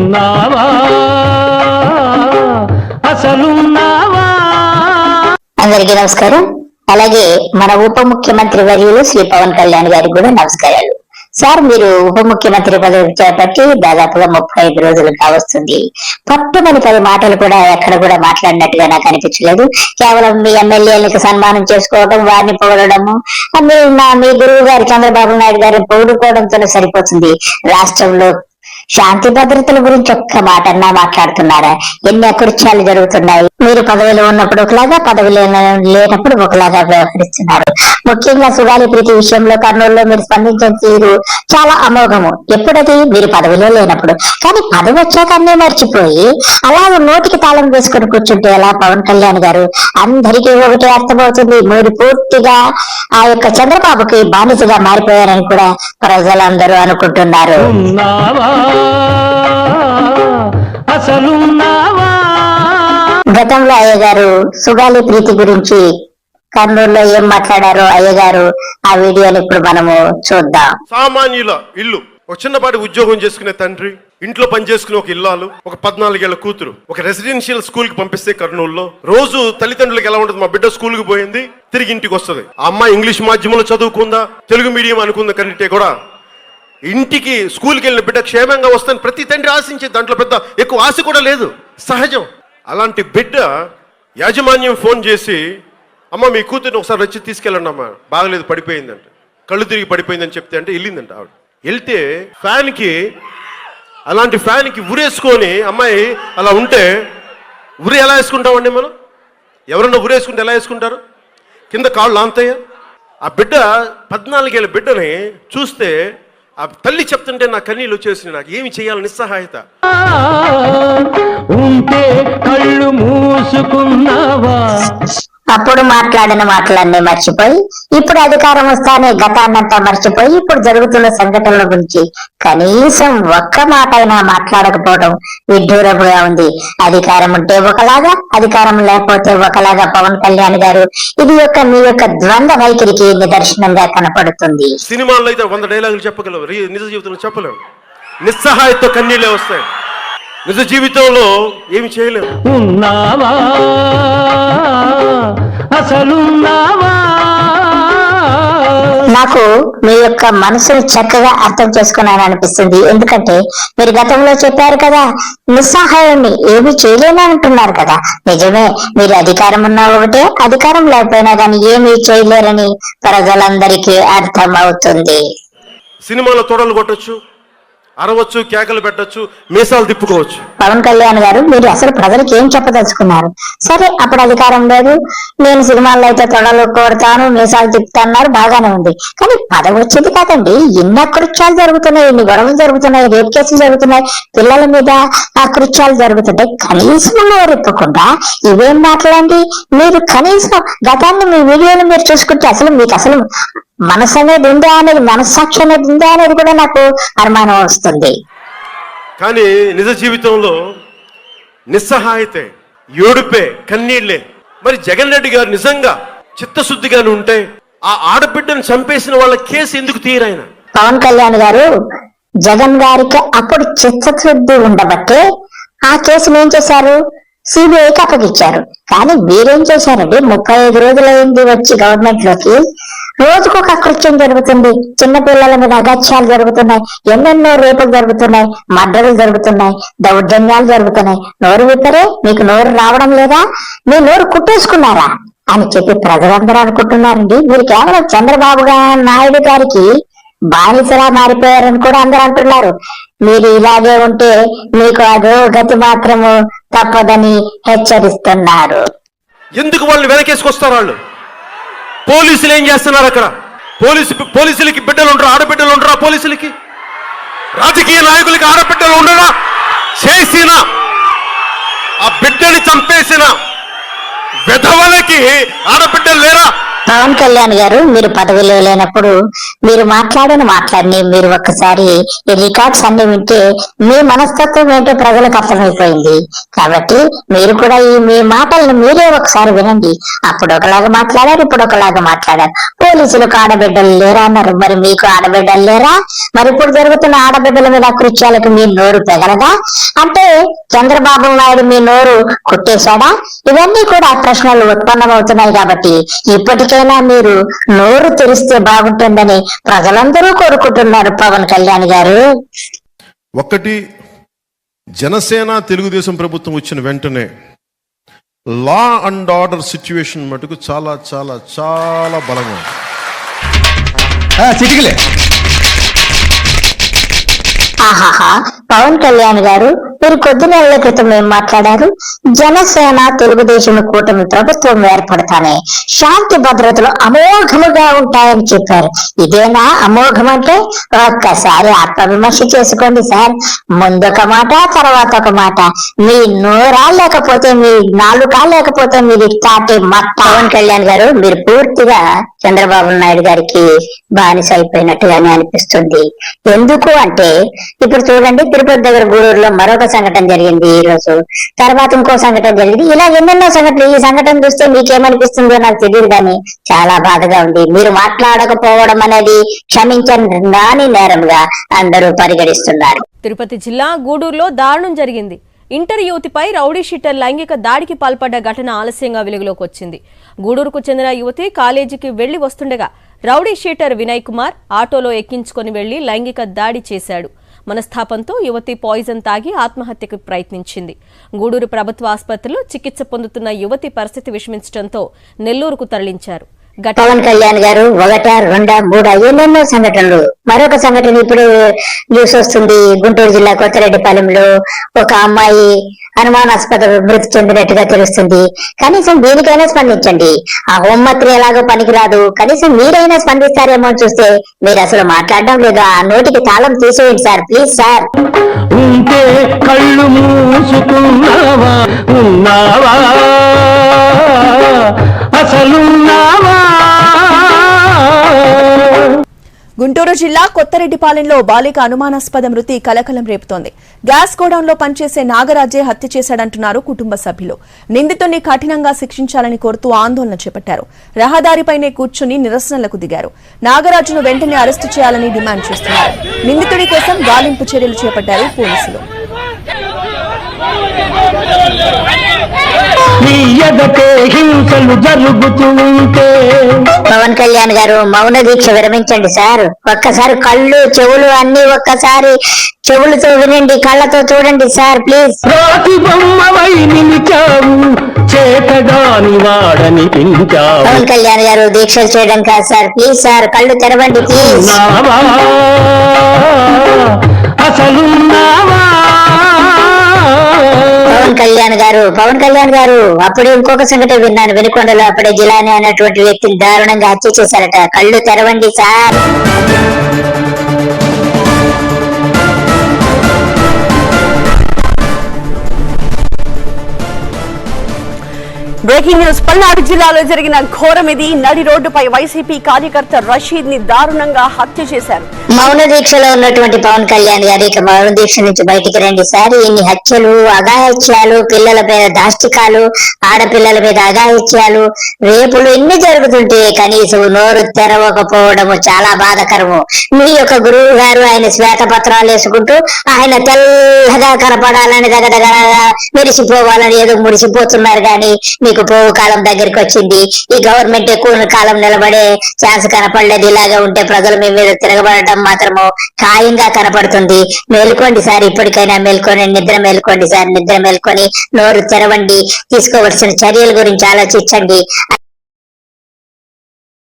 ఉన్నావా అసలున్నావా. అందరికీ నమస్కారం. అలాగే మన ఉప ముఖ్యమంత్రి వర్యులు శ్రీ పవన్ కళ్యాణ్ గారికి కూడా నమస్కారాలు. సార్, మీరు ఉప ముఖ్యమంత్రి పదవి చేపట్టి దాదాపుగా 35 రోజులు కావస్తుంది. పట్టుమని 10 మాటలు కూడా ఎక్కడ కూడా మాట్లాడినట్టుగా నాకు అనిపించలేదు. కేవలం మీ ఎమ్మెల్యేలకు సన్మానం చేసుకోవడం, వారిని పొగడము, మీ గురువు గారు చంద్రబాబు నాయుడు గారిని పొగుడుకోవడంతో సరిపోతుంది. రాష్ట్రంలో శాంతి భద్రతల గురించి ఒక్క మాట అన్నా మాట్లాడుతున్నారా? ఎన్ని అకృత్యాలు జరుగుతున్నాయి. మీరు పదవిలో ఉన్నప్పుడు ఒకలాగా, పదవిలో లేనప్పుడు ఒకలాగా వ్యవహరిస్తున్నారు. ముఖ్యంగా సుగాలి ప్రీతి విషయంలో కర్నూలులో మీరు స్పందించిన తీరు చాలా అమోఘము. ఎప్పుడది? మీరు పదవిలో లేనప్పుడు. కానీ పదవి వచ్చాక అన్నీ మర్చిపోయి అలాగే నోటికి తాళం వేసుకుని కూర్చుంటే ఎలా పవన్ కళ్యాణ్ గారు? అందరికీ ఒకటి అర్థమవుతుంది, మీరు పూర్తిగా ఆ యొక్క చంద్రబాబుకి బానిసగా మారిపోయారని కూడా ప్రజలందరూ అనుకుంటున్నారు. గతంలో అయ్యగారు సుగాలి ప్రీతి గురించి కర్నూలులో ఏం మాట్లాడారో అయ్యగారు ఆ వీడియోని ఇప్పుడు మనము చూద్దాం. సామాన్యుల ఇల్లు, ఒక చిన్నపాటి ఉద్యోగం చేసుకునే తండ్రి, ఇంట్లో పని చేసుకునే ఒక ఇల్లాలు, ఒక 14 ఏళ్ల కూతురు ఒక రెసిడెన్షియల్ స్కూల్ కి పంపిస్తే కర్నూలులో రోజు తల్లిదండ్రులకు ఎలా ఉంటుంది? మా బిడ్డ స్కూల్ కి పోయింది, తిరిగి ఇంటికి వస్తుంది. ఆ అమ్మాయి ఇంగ్లీష్ మాధ్యమంలో చదువుకుందా, తెలుగు మీడియం అనుకుందా కంటే కూడా ఇంటికి స్కూల్కి వెళ్ళిన బిడ్డ క్షేమంగా వస్తాను ప్రతి తండ్రి ఆశించే, దాంట్లో పెద్ద ఎక్కువ ఆశ కూడా లేదు, సహజం. అలాంటి బిడ్డ యాజమాన్యం ఫోన్ చేసి, అమ్మ మీ కూతురిని ఒకసారి వచ్చి తీసుకెళ్ళండి అమ్మ, బాగలేదు, పడిపోయిందంట, కళ్ళు తిరిగి పడిపోయిందని చెప్తే అంటే వెళ్ళిందంట. ఆవిడ వెళ్తే అలాంటి ఫ్యాన్కి ఉరేసుకొని అమ్మాయి అలా ఉంటే, ఉరి ఎలా వేసుకుంటామండి మనం? ఎవరన్నా ఉరేసుకుంటే ఎలా వేసుకుంటారు? కింద కాళ్ళు ఆంతయ్య. ఆ బిడ్డ 14 ఏళ్ళ బిడ్డని చూస్తే ఆ తల్లి చెప్తుంటే నా కన్నీళ్ళు వచ్చేసి నాకు ఏమి చేయాలని నిస్సహాయత. ఉంటే కళ్ళు మూసుకున్నావా? అప్పుడు మాట్లాడిన మాటలన్నీ మర్చిపోయి, ఇప్పుడు అధికారం వస్తానే గతాన్నంతా మర్చిపోయి, ఇప్పుడు జరుగుతున్న సంఘటనల గురించి కనీసం ఒక్క మాట అయినా మాట్లాడకపోవడం విడ్డూరముగా ఉంది. అధికారం ఉంటే ఒకలాగా, అధికారం లేకపోతే ఒకలాగా పవన్ కళ్యాణ్ గారు, ఇది మీ యొక్క ద్వంద్వ వైఖరికి నిదర్శనంగా కనపడుతుంది. సినిమాల్లో అయితే 100 డైలాగులు చెప్పగలవు, నిజ జీవితంలో చెప్పలేవు. నిస్సహాయతో కన్నీళ్ళే వస్తాయి, నిజ జీవితంలో ఏమి చేయలేము. ఉన్నావా అసలున్నావా? నాకు మీ యొక్క మనసును చక్కగా అర్థం చేసుకున్నాను అనిపిస్తుంది. ఎందుకంటే మీరు గతంలో చెప్పారు కదా, నిస్సహాయాన్ని ఏమి చేయలేని అంటున్నారు కదా. నిజమే, మీరు అధికారం ఉన్నా ఒకటే, అధికారం లేకపోయినా కానీ ఏమీ చేయలేరని ప్రజలందరికీ అర్థం అవుతుంది. సినిమాలో తొడలు కొట్టొచ్చు, అరవచ్చు, కేకలు పెట్టచ్చు, మీసాలు తిప్పుకోవచ్చు. పవన్ కళ్యాణ్ గారు, మీరు అసలు ప్రజలకు ఏం చెప్పదలుచుకున్నారు? సరే, అప్పుడు అధికారం లేదు, నేను సినిమాల్లో అయితే తొడలు కొడతాను, మీసాలు తిప్పుతాన్నారు, బాగానే ఉంది. కానీ పదవి వచ్చింది కాదండి, ఎన్ని అకృత్యాలు జరుగుతున్నాయి, ఎన్ని గొడవలు జరుగుతున్నాయి, రేప్ కేసులు జరుగుతున్నాయి, పిల్లల మీద అకృత్యాలు జరుగుతుంటాయి. కనీసం నోరెప్పకుండా ఇవేం మాట్లాడండి మీరు? కనీసం గతాన్ని మీ వీడియోలు మీరు చూసుకుంటే అసలు మీకు అసలు మనసు అనేది ఉందా అనేది, మనస్సాక్షి అనేది ఉందా అనేది కూడా నాకు అనుమానం వస్తుంది. కానీ నిజ జీవితంలో నిస్సహాయతే, ఏడుపే, కన్నీళ్లే. మరి జగన్ రెడ్డి గారు నిజంగా చిత్తశుద్ధిగానే ఉంటే ఆ ఆడబిడ్డను చంపేసిన వాళ్ళ కేసు ఎందుకు తీరాయన? పవన్ కళ్యాణ్ గారు జగన్ గారికి అప్పుడు చిత్తశుద్ధి ఉండబట్టే ఆ కేసును ఏం చేశారు? సిబిఐకి అప్పగించారు. కానీ మీరేం చేశారండి? 35 రోజులైంది వచ్చి గవర్నమెంట్ లోకి, రోజుకొక అకృత్యం జరుగుతుంది, చిన్నపిల్లల మీద అగత్యాలు జరుగుతున్నాయి, ఎన్నెన్నో రేపులు జరుగుతున్నాయి, మర్డర్లు జరుగుతున్నాయి, దౌర్జన్యాలు జరుగుతున్నాయి. నోరు విప్పరే? మీకు నోరు రావడం లేదా? మీ నోరు కుట్టేసుకున్నారా అని చెప్పి ప్రజలందరూ అనుకుంటున్నారండి. మీరు కేవలం చంద్రబాబు నాయుడు గారికి బానిసలా మారిపోయారని కూడా అందరూ అంటున్నారు. మీరు ఇలాగే ఉంటే మీకు అదో గతి మాత్రము తప్పదని హెచ్చరిస్తున్నారు. ఎందుకు వాళ్ళు వెనకేసుకొస్తారు? వాళ్ళు పోలీసులు ఏం చేస్తున్నారు అక్కడ? పోలీసులకి బిడ్డలు ఉండరా? ఆడబిడ్డలు ఉండరా? పోలీసులకి, రాజకీయ నాయకులకి ఆడబిడ్డలు ఉండరా? చేసిన ఆ బిడ్డని చంపేసిన విధవలకి ఆడబిడ్డలు లేరా? పవన్ కళ్యాణ్ గారు, మీరు పదవిలో లేనప్పుడు మీరు మాట్లాడిన మాటలన్నీ మీరు ఒక్కసారి ఈ రికార్డ్స్ అన్ని వింటే మీ మనస్తత్వం ఏంటో ప్రజలకు అర్థమైపోయింది. కాబట్టి మీరు కూడా మీ మాటలను మీరే ఒకసారి వినండి. అప్పుడు ఒకలాగా మాట్లాడారు, ఇప్పుడు ఒకలాగా మాట్లాడారు. పోలీసులకు ఆడబిడ్డలు లేరా అన్నారు, మరి మీకు ఆడబిడ్డలు లేరా? మరి ఇప్పుడు జరుగుతున్న ఆడబిడ్డల మీద కృత్యాలకు మీ నోరు పెగలదా? అంటే చంద్రబాబు నాయుడు మీ నోరు కొట్టేశాడా? ఇవన్నీ కూడా ప్రశ్నలు ఉత్పన్నమవుతున్నాయి. కాబట్టి ఇప్పటికైనా మీరు నోరు తెరిస్తే బాగుంటుందని ప్రజలందరూ కోరుకుంటున్నారు. పవన్ కళ్యాణ్ గారు, ఒకటి, జనసేన తెలుగుదేశం ప్రభుత్వం వచ్చిన వెంటనే లా అండ్ ఆర్డర్ సిచ్యువేషన్ మటుకు చాలా చాలా చాలా బలంగా ఉంది. చిటికలే ఆహాహా, పవన్ కళ్యాణ్ గారు, మీరు కొద్ది నెలల క్రితం ఏం మాట్లాడారు? జనసేన తెలుగుదేశం కూటమి ప్రభుత్వం ఏర్పడతానే శాంతి భద్రతలు అమోఘముగా ఉంటాయని చెప్పారు. ఇదేనా అమోఘం అంటే? ఒక్కసారి ఆత్మవిమర్శ చేసుకోండి సార్. ముందొక మాట, తర్వాత ఒక మాట. మీ నోరా లేకపోతే మీ నాలుకా లేకపోతే మీరు తాటే మట్ట. పవన్ కళ్యాణ్ గారు, మీరు పూర్తిగా చంద్రబాబు నాయుడు గారికి బానిస అయిపోయినట్టుగానే అనిపిస్తుంది. ఎందుకు అంటే ఇప్పుడు చూడండి, తిరుపతి దగ్గర గూడూరులో మరొక సంఘటన జరిగింది ఈ రోజు, తర్వాత ఇంకో సంఘటన జరిగింది. ఇలా ఎన్నెన్నో సంఘటనలు. ఈ సంఘటన చూస్తే మీకేమనిపిస్తుందో నాకు తెలియదు, కానీ చాలా బాధగా ఉంది. మీరు మాట్లాడకపోవడం అనేది క్షమించని నేరంగా అందరూ పరిగణిస్తున్నారు. తిరుపతి జిల్లా గూడూరులో దారుణం జరిగింది. ఇంటర్ యువతిపై రౌడీ షీటర్ లైంగిక దాడికి పాల్పడ్డ ఘటన ఆలస్యంగా వెలుగులోకి వచ్చింది. గూడూరుకు చెందిన యువతి కాలేజీకి వెళ్లి వస్తుండగా రౌడీ షీటర్ వినయ్ కుమార్ ఆటోలో ఎక్కించుకుని వెళ్లి లైంగిక దాడి చేశాడు. మనస్తాపంతో యువతి పాయిజన్ తాగి ఆత్మహత్యకు ప్రయత్నించింది. గూడూరు ప్రభుత్వ ఆసుపత్రిలో చికిత్స పొందుతున్న యువతి పరిస్థితి విషమించడంతో నెల్లూరుకు తరలించారు. పవన్ కళ్యాణ్ గారు, 1, 2, 3 ఎన్నెన్నో సంఘటనలు. మరొక సంఘటన ఇప్పుడు న్యూస్ వస్తుంది. గుంటూరు జిల్లా కొత్తరెడ్డిపాలెంలో ఒక అమ్మాయి అనుమానాస్పద మృతి చెందినట్టుగా తెలుస్తుంది. కనీసం దీనికైనా స్పందించండి. ఆ హోంమంత్రి ఎలాగో పనికిరాదు, కనీసం మీరైనా స్పందిస్తారేమో చూస్తే మీరు అసలు మాట్లాడడం లేదు. ఆ నోటికి తాళం తీసేయండి సార్, ప్లీజ్ సార్. ఉంటే కళ్ళు మూసుకున్నావా, ఉన్నావా, అసలున్నావా? గుంటూరు జిల్లా కొత్తరెడ్డిపాలెంలో బాలిక అనుమానాస్పద మృతి కలకలం రేపుతోంది. గ్యాస్ గోడౌన్లో పనిచేసే నాగరాజే హత్య చేశాడంటున్నారు కుటుంబ సభ్యులు. నిందితుడిని కఠినంగా శిక్షించాలని కోరుతూ ఆందోళన చేపట్టారు. రహదారిపైనే కూర్చుని నిరసనలకు దిగారు. నాగరాజును వెంటనే అరెస్టు చేయాలని డిమాండ్ చేస్తున్నారు. నిందితుడి కోసం గాలింపు చర్యలు చేపట్టారు పోలీసులు. హింసలు జరుగుతూ ఉంటే పవన్ కళ్యాణ్ గారు, మౌన దీక్ష విరమించండి సార్. ఒక్కసారి కళ్ళు చెవులు అన్ని ఒక్కసారి చెవులతో వినండి, కళ్ళతో చూడండి సార్, ప్లీజ్. రాతి బొమ్మవై నిలిచావు, చేతగాని వాడని పించావు. పవన్ కళ్యాణ్ గారు, దీక్షలు చేయడం కాదు సార్, ప్లీజ్ సార్, కళ్ళు తెరవండి ప్లీజ్. అసలున్నావా? పవన్ కళ్యాణ్ గారు, అప్పుడే ఇంకొక సంగతి విన్నాను. వెనుకొండలో అప్పుడే జిలాని అనేటువంటి వ్యక్తిని దారుణంగా హత్య చేశారట. కళ్ళు తెరవండి సార్. Breaking news. పల్నాడు జిల్లాలో జరిగిన ఘోరం ఇది. నడి రోడ్డుపై వైసీపీ కార్యకర్త రషీద్ ని దారుణంగా హత్య చేశారు. మౌన దీక్షలో ఉన్నటువంటి పవన్ కళ్యాణ్ గారు, ఇక మౌన దీక్ష నుంచి బయటికి రండి సార్. ఇన్ని హత్యలు, అఘాయిత్యాలు, పిల్లల మీద దాష్టికాలు, ఆడపిల్లల మీద అఘాయిత్యాలు, రేపులు ఇన్ని జరుగుతుంటే కనీసం నోరు తెరవకపోవడము చాలా బాధాకరము. మీ యొక్క గురువు గారు ఆయన శ్వేతపత్రాలు వేసుకుంటూ ఆయన తెల్లగా కనపడాలని దగ్గర మెరిసిపోవాలని ఏదో మురిసిపోతున్నారు. కానీ మీకు పోవు కాలం దగ్గరికి వచ్చింది. ఈ గవర్నమెంట్ ఎక్కువ కాలం నిలబడే ఛాన్స్ కనపడలేదు. ఇలాగా ఉంటే ప్రజలు మీ మీద తిరగబడటం మాత్రము ఖాయంగా కనపడుతుంది. మేల్కోండి సార్, ఇప్పటికైనా మేల్కొని నిద్ర మేల్కోండి సార్. నిద్ర మేల్కొని నోరు తెరవండి. తీసుకోవలసిన చర్యల గురించి ఆలోచించండి.